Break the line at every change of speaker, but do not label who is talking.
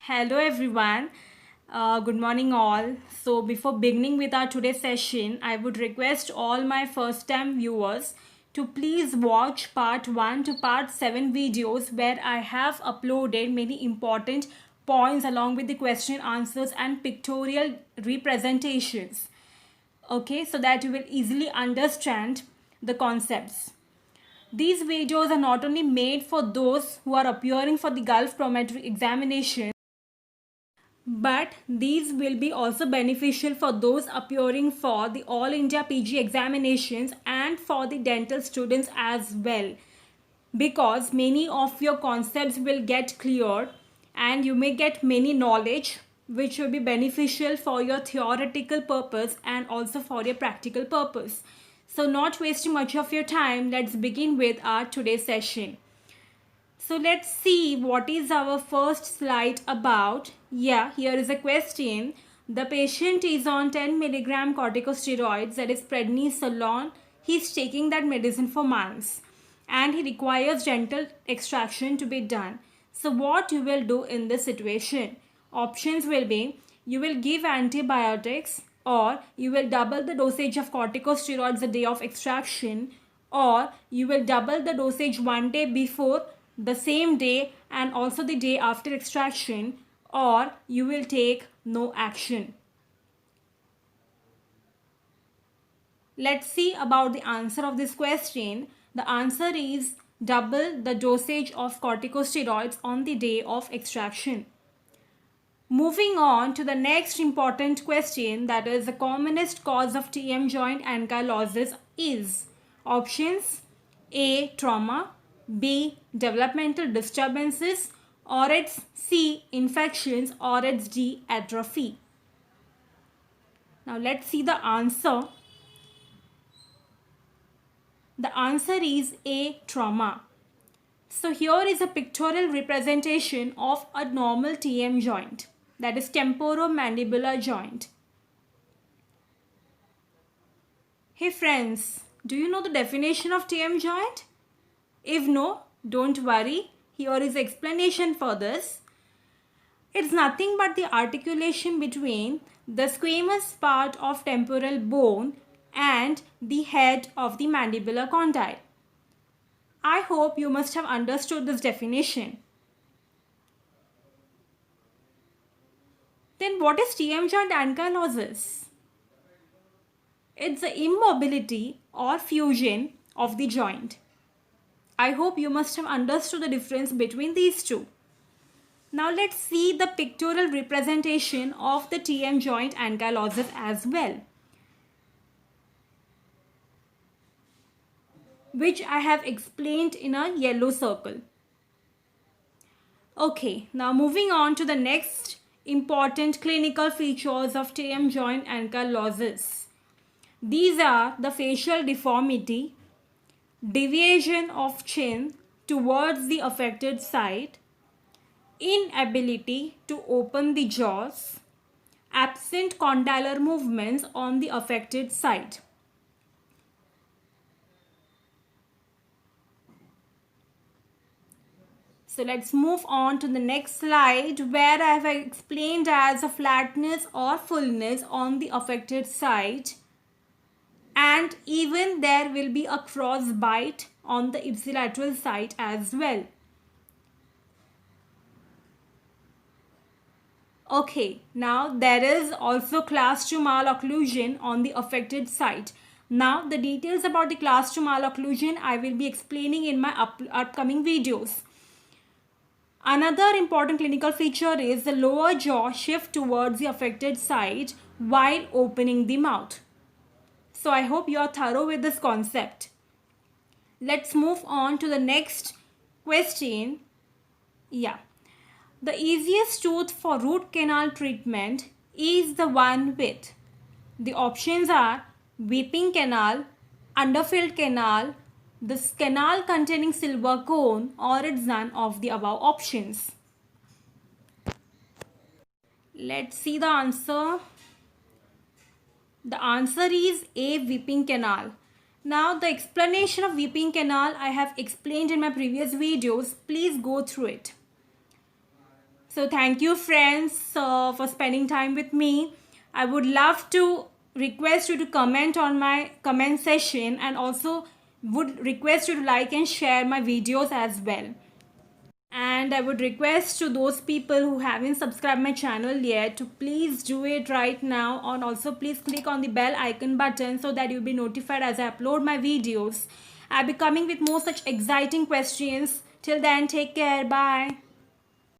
Hello everyone. Good morning all. So before beginning with our today's session, I would request all my first time viewers to please watch part 1 to part 7 videos where I have uploaded many important points along with the question answers and pictorial representations. Okay, so that you will easily understand the concepts. These videos are not only made for those who are appearing for the Gulf Promontory examination, but these will be also beneficial for those appearing for the All India PG examinations and for the dental students as well, because many of your concepts will get cleared and you may get many knowledge which will be beneficial for your theoretical purpose and also for your practical purpose. So not wasting much of your time, let's begin with our today's session. So let's see what is our first slide about. Yeah, here is a question. The patient is on 10 milligram corticosteroids, that is prednisolone. He's taking that medicine for months and he requires dental extraction to be done. So what you will do in this situation? Options will be you will give antibiotics, or you will double the dosage of corticosteroids the day of extraction, or you will double the dosage one day before, the same day, and also the day after extraction, or you will take no action. Let's see about the answer of this question. The answer is double the dosage of corticosteroids on the day of extraction. Moving on to the next important question, that is the commonest cause of TM joint ankylosis is options A. Trauma, B. Developmental disturbances, or it's C. Infections, or it's D. Atrophy. Now let's see the answer. The answer is A. Trauma. So here is a pictorial representation of a normal TM joint, that is temporomandibular joint. Hey friends, do you know the definition of TM joint? If no, don't worry. Here is explanation for this. It's nothing but the articulation between the squamous part of temporal bone and the head of the mandibular condyle. I hope you must have understood this definition. Then what is TM joint ankylosis? It's the immobility or fusion of the joint. I hope you must have understood the difference between these two. Now let's see the pictorial representation of the TM joint ankylosis as well, which I have explained in a yellow circle. Okay, now moving on to the next important clinical features of TM joint ankylosis. These are the facial deformity, deviation of chin towards the affected side, inability to open the jaws, absent condylar movements on the affected side. So let's move on to the next slide, where I have explained as a flatness or fullness on the affected side, and even there will be a cross bite on the ipsilateral side as well. Okay, now there is also class 2 malocclusion on the affected side. Now the details about the class 2 malocclusion I will be explaining in my upcoming videos. Another important clinical feature is the lower jaw shift towards the affected side while opening the mouth. So I hope you are thorough with this concept. Let's move on to the next question. Yeah. The easiest tooth for root canal treatment is the one with. The options are weeping canal, underfilled canal, this canal containing silver cone, or it's none of the above options. Let's see the answer. The answer is A, weeping canal. Now the explanation of weeping canal I have explained in my previous videos. Please go through it. So thank you friends for spending time with me. I would love to request you to comment on my comment session, and also would request you to like and share my videos as well. And I would request to those people who haven't subscribed my channel yet to please do it right now, and also please click on the bell icon button so that you'll be notified as I upload my videos. I'll be coming with more such exciting questions. Till then, take care. Bye.